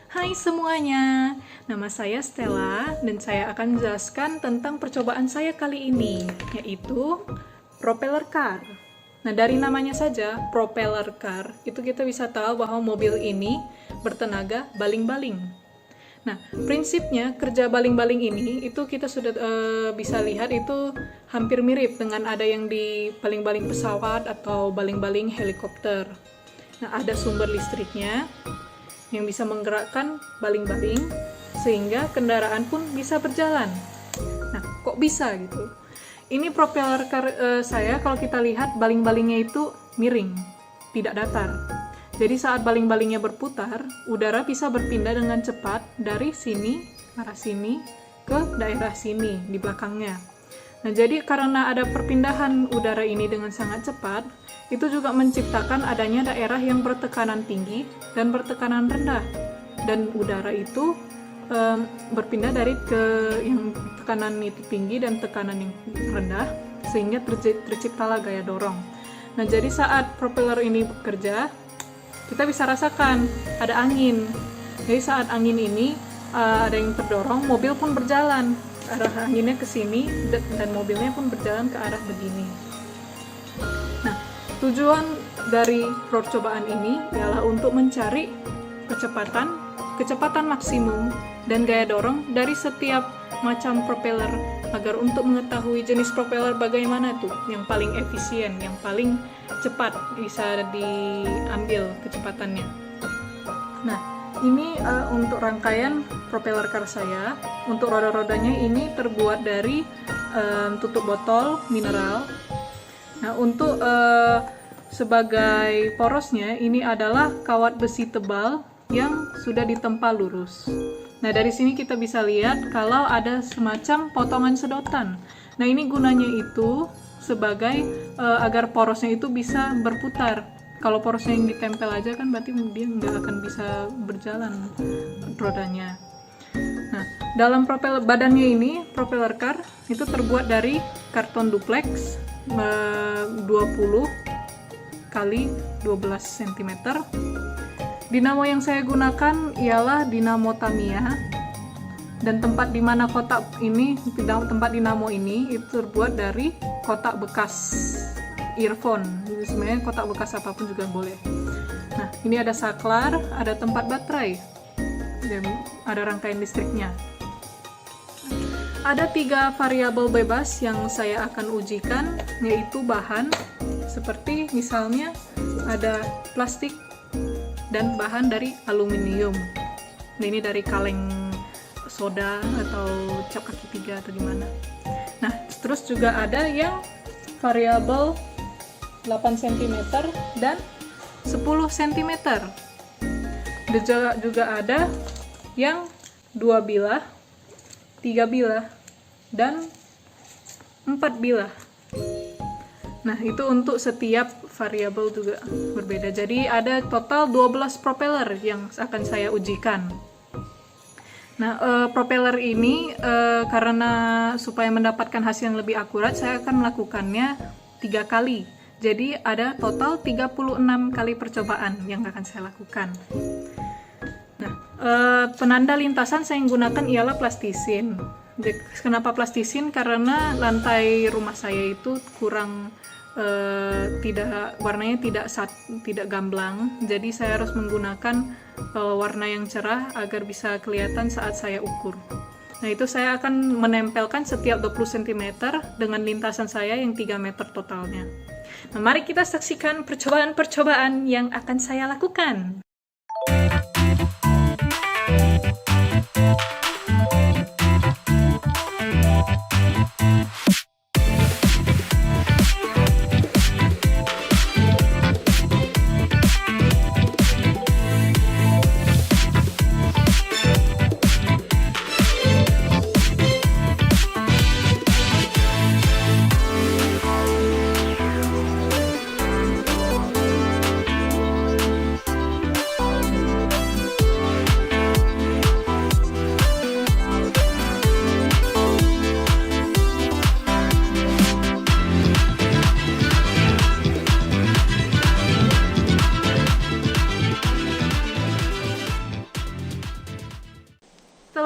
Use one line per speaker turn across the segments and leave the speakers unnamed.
Hai semuanya, nama saya Stella dan saya akan menjelaskan tentang percobaan saya kali ini, yaitu propeller car. Nah, dari namanya saja, propeller car, itu kita bisa tahu bahwa mobil ini bertenaga baling-baling. Nah, prinsipnya kerja baling-baling ini itu kita sudah bisa lihat itu hampir mirip dengan ada yang di baling-baling pesawat atau baling-baling helikopter. Nah, ada sumber listriknya yang bisa menggerakkan baling-baling sehingga kendaraan pun bisa berjalan. Nah, kok bisa gitu? Ini propeller car saya kalau kita lihat baling-balingnya itu miring, tidak datar. Jadi saat baling-balingnya berputar, udara bisa berpindah dengan cepat dari sini, arah sini, ke daerah sini, di belakangnya. Nah, jadi karena ada perpindahan udara ini dengan sangat cepat, itu juga menciptakan adanya daerah yang bertekanan tinggi dan bertekanan rendah. Dan udara itu berpindah dari ke yang tekanan itu tinggi dan tekanan yang rendah, sehingga terciptalah gaya dorong. Nah, jadi saat propeller ini bekerja, kita bisa rasakan ada angin. Jadi saat angin ini ada yang terdorong, mobil pun berjalan. Arah anginnya ke sini dan mobilnya pun berjalan ke arah begini. Nah, tujuan dari percobaan ini ialah untuk mencari kecepatan maksimum dan gaya dorong dari setiap macam propeller agar untuk mengetahui jenis propeller bagaimana tuh yang paling efisien, yang paling cepat bisa diambil kecepatannya. Nah, ini untuk rangkaian propeller car saya. Untuk roda-rodanya ini terbuat dari tutup botol mineral. Nah, untuk sebagai porosnya ini adalah kawat besi tebal yang sudah ditempa lurus. Nah, dari sini kita bisa lihat kalau ada semacam potongan sedotan. Nah, ini gunanya itu sebagai agar porosnya itu bisa berputar. Kalau porosnya yang ditempel aja kan berarti dia nggak akan bisa berjalan rodanya. Nah, dalam badannya ini, propeller car itu terbuat dari karton duplex 20 kali 12 cm. Dinamo yang saya gunakan ialah dinamo Tamiya, dan tempat di mana tempat dinamo ini itu terbuat dari kotak bekas earphone. Sebenarnya kotak bekas apapun juga boleh. Nah, ini ada saklar, ada tempat baterai, dan ada rangkaian listriknya. Ada 3 variabel bebas yang saya akan ujikan, yaitu bahan, seperti misalnya ada plastik dan bahan dari aluminium. Nah, ini dari kaleng soda atau cap kaki 3 atau gimana. Nah, terus juga ada yang variabel 8 cm dan 10 cm. Juga ada yang 2 bilah, 3 bilah, dan 4 bilah. Nah, itu untuk setiap variabel juga berbeda. Jadi ada total 12 propeller yang akan saya ujikan. Nah, propeller ini karena supaya mendapatkan hasil yang lebih akurat, saya akan melakukannya 3 kali. Jadi ada total 36 kali percobaan yang akan saya lakukan. Nah, penanda lintasan saya gunakan ialah plastisin. Kenapa plastisin? Karena lantai rumah saya itu kurang warnanya tidak gamblang. Jadi saya harus menggunakan warna yang cerah agar bisa kelihatan saat saya ukur. Nah, itu saya akan menempelkan setiap 20 cm dengan lintasan saya yang 3 meter totalnya. Nah, mari kita saksikan percobaan-percobaan yang akan saya lakukan.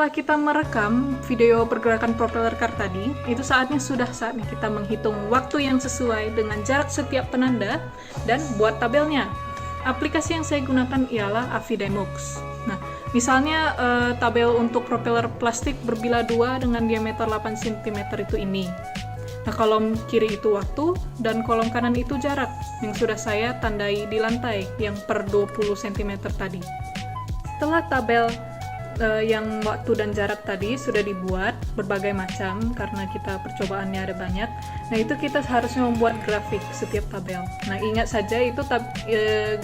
setelah kita merekam video pergerakan propeller car tadi, itu saatnya kita menghitung waktu yang sesuai dengan jarak setiap penanda dan buat tabelnya. Aplikasi yang saya gunakan ialah Avidemux. Nah, misalnya tabel untuk propeller plastik berbilah 2 dengan diameter 8 cm itu ini. Nah, kolom kiri itu waktu dan kolom kanan itu jarak yang sudah saya tandai di lantai yang per 20 cm tadi. Setelah tabel yang waktu dan jarak tadi sudah dibuat berbagai macam karena kita percobaannya ada banyak. Nah, itu kita harusnya membuat grafik setiap tabel. Nah, ingat saja itu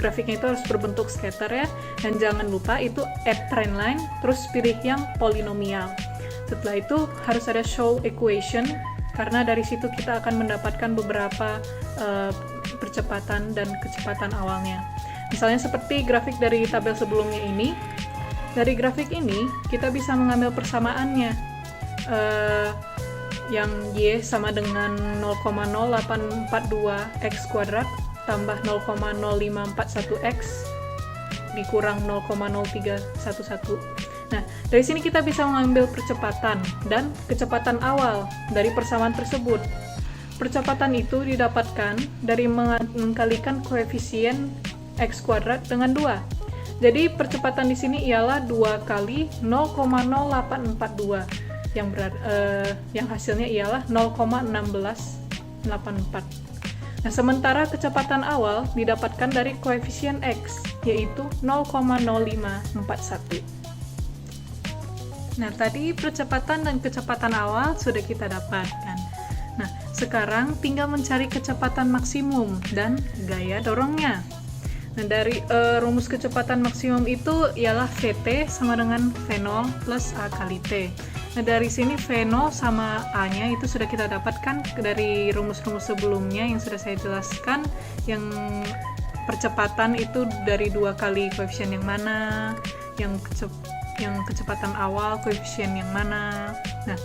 grafiknya itu harus berbentuk scatter ya, dan jangan lupa itu add trend line, terus pilih yang polinomial. Setelah itu harus ada show equation karena dari situ kita akan mendapatkan beberapa percepatan dan kecepatan awalnya. Misalnya seperti grafik dari tabel sebelumnya ini. Dari grafik ini, kita bisa mengambil persamaannya. Yang Y sama dengan 0,0842 X kuadrat tambah 0,0541 X dikurang 0,0311. Nah, dari sini kita bisa mengambil percepatan dan kecepatan awal dari persamaan tersebut. Percepatan itu didapatkan dari mengkalikan koefisien X kuadrat dengan 2. Jadi percepatan di sini ialah 2 kali 0,0842 yang hasilnya ialah 0,1684. Nah, sementara kecepatan awal didapatkan dari koefisien X yaitu 0,0541. Nah, tadi percepatan dan kecepatan awal sudah kita dapatkan. Nah, sekarang tinggal mencari kecepatan maksimum dan gaya dorongnya. Nah, dari rumus kecepatan maksimum itu ialah Vt sama dengan V0 plus A kali T. Nah, dari sini V0 sama A-nya itu sudah kita dapatkan dari rumus-rumus sebelumnya yang sudah saya jelaskan, yang percepatan itu dari 2 kali koefisien yang mana, yang kecepatan awal koefisien yang mana. Nah,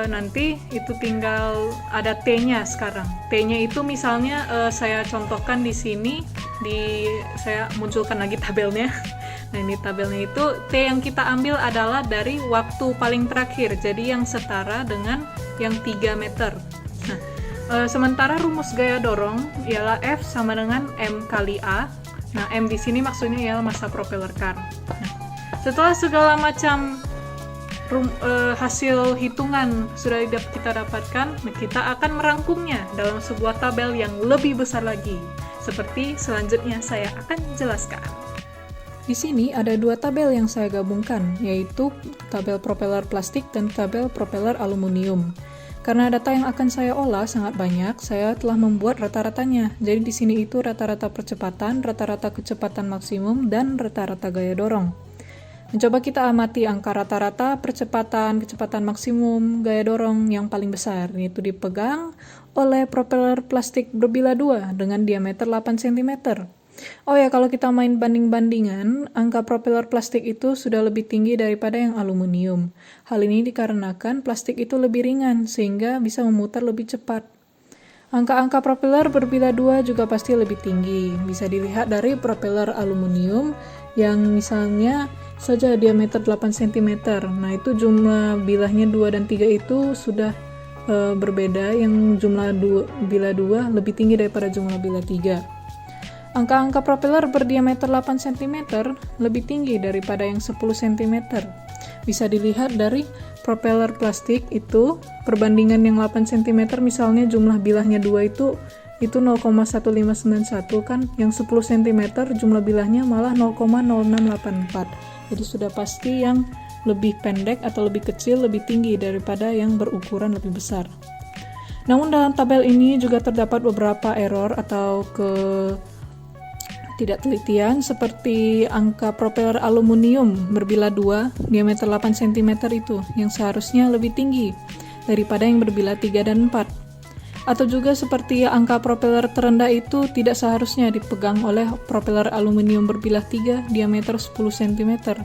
nanti itu tinggal ada T-nya sekarang. T-nya itu misalnya saya contohkan di sini, saya munculkan lagi tabelnya. Nah, ini tabelnya itu T yang kita ambil adalah dari waktu paling terakhir, jadi yang setara dengan yang 3 meter. Nah, sementara rumus gaya dorong ialah F sama dengan M kali A. Nah, M di sini maksudnya ialah massa propeller car. Nah, setelah segala macam hasil hitungan sudah kita dapatkan, kita akan merangkumnya dalam sebuah tabel yang lebih besar lagi. Seperti selanjutnya saya akan jelaskan. Di sini ada 2 tabel yang saya gabungkan, yaitu tabel propeller plastik dan tabel propeller aluminium. Karena data yang akan saya olah sangat banyak, saya telah membuat rata-ratanya. Jadi di sini itu rata-rata percepatan, rata-rata kecepatan maksimum, dan rata-rata gaya dorong. Mencoba kita amati angka rata-rata percepatan, kecepatan maksimum, gaya dorong yang paling besar, yaitu dipegang oleh propeller plastik berbilah 2 dengan diameter 8 cm. Oh ya, kalau kita main banding-bandingan, angka propeller plastik itu sudah lebih tinggi daripada yang aluminium. Hal ini dikarenakan plastik itu lebih ringan, sehingga bisa memutar lebih cepat. Angka-angka propeller berbilah 2 juga pasti lebih tinggi. Bisa dilihat dari propeller aluminium yang misalnya saja diameter 8 cm. Nah, itu jumlah bilahnya 2 dan 3 itu sudah berbeda, yang jumlah bilah 2 lebih tinggi daripada jumlah bilah 3. Angka-angka propeller berdiameter 8 cm lebih tinggi daripada yang 10 cm. Bisa dilihat dari propeller plastik itu, perbandingan yang 8 cm misalnya jumlah bilahnya 2 itu 0,1591 kan, yang 10 cm jumlah bilahnya malah 0,0684. Jadi sudah pasti yang lebih pendek atau lebih kecil lebih tinggi daripada yang berukuran lebih besar. Namun dalam tabel ini juga terdapat beberapa error atau tidak telitian, seperti angka propeller aluminium berbilah 2 diameter 8 cm itu yang seharusnya lebih tinggi daripada yang berbilah 3 dan 4. Atau juga seperti angka propeller terendah itu tidak seharusnya dipegang oleh propeller aluminium berbilah 3 diameter 10 cm.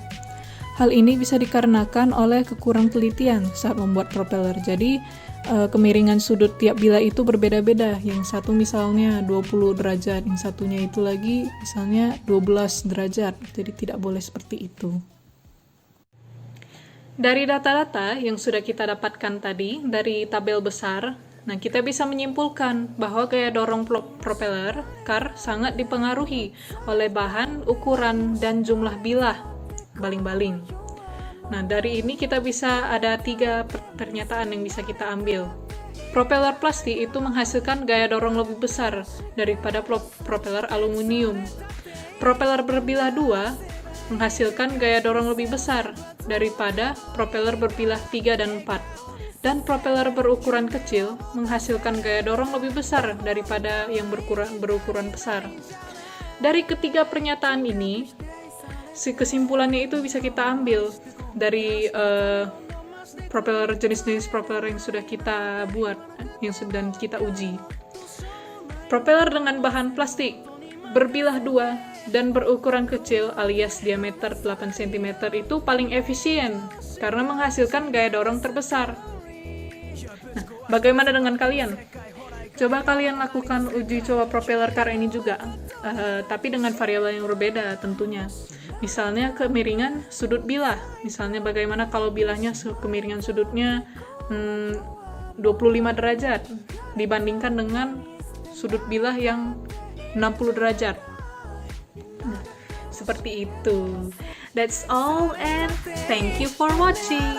Hal ini bisa dikarenakan oleh kekurang telitian saat membuat propeller. Jadi kemiringan sudut tiap bilah itu berbeda-beda. Yang satu misalnya 20 derajat, yang satunya itu lagi misalnya 12 derajat. Jadi tidak boleh seperti itu. Dari data-data yang sudah kita dapatkan tadi dari tabel besar, nah kita bisa menyimpulkan bahwa gaya dorong propeller car sangat dipengaruhi oleh bahan, ukuran, dan jumlah bilah baling-baling. Nah dari ini kita bisa ada 3 pernyataan yang bisa kita ambil. Propeller plastik itu menghasilkan gaya dorong lebih besar daripada propeller aluminium. Propeller berbilah 2 menghasilkan gaya dorong lebih besar daripada propeller berbilah 3 dan 4. Dan propeller berukuran kecil menghasilkan gaya dorong lebih besar daripada yang berukuran besar. Dari ketiga pernyataan ini, kesimpulannya itu bisa kita ambil dari propeller, jenis-jenis propeller yang sudah kita buat, yang sudah kita uji. Propeller dengan bahan plastik berbilah 2 dan berukuran kecil alias diameter 8 cm itu paling efisien karena menghasilkan gaya dorong terbesar. Nah, bagaimana dengan kalian? Coba kalian lakukan uji coba propeller car ini juga, tapi dengan variabel yang berbeda tentunya. Misalnya kemiringan sudut bilah. Misalnya bagaimana kalau bilahnya kemiringan sudutnya 25 derajat dibandingkan dengan sudut bilah yang 60 derajat. Nah, seperti itu. That's all and thank you for watching.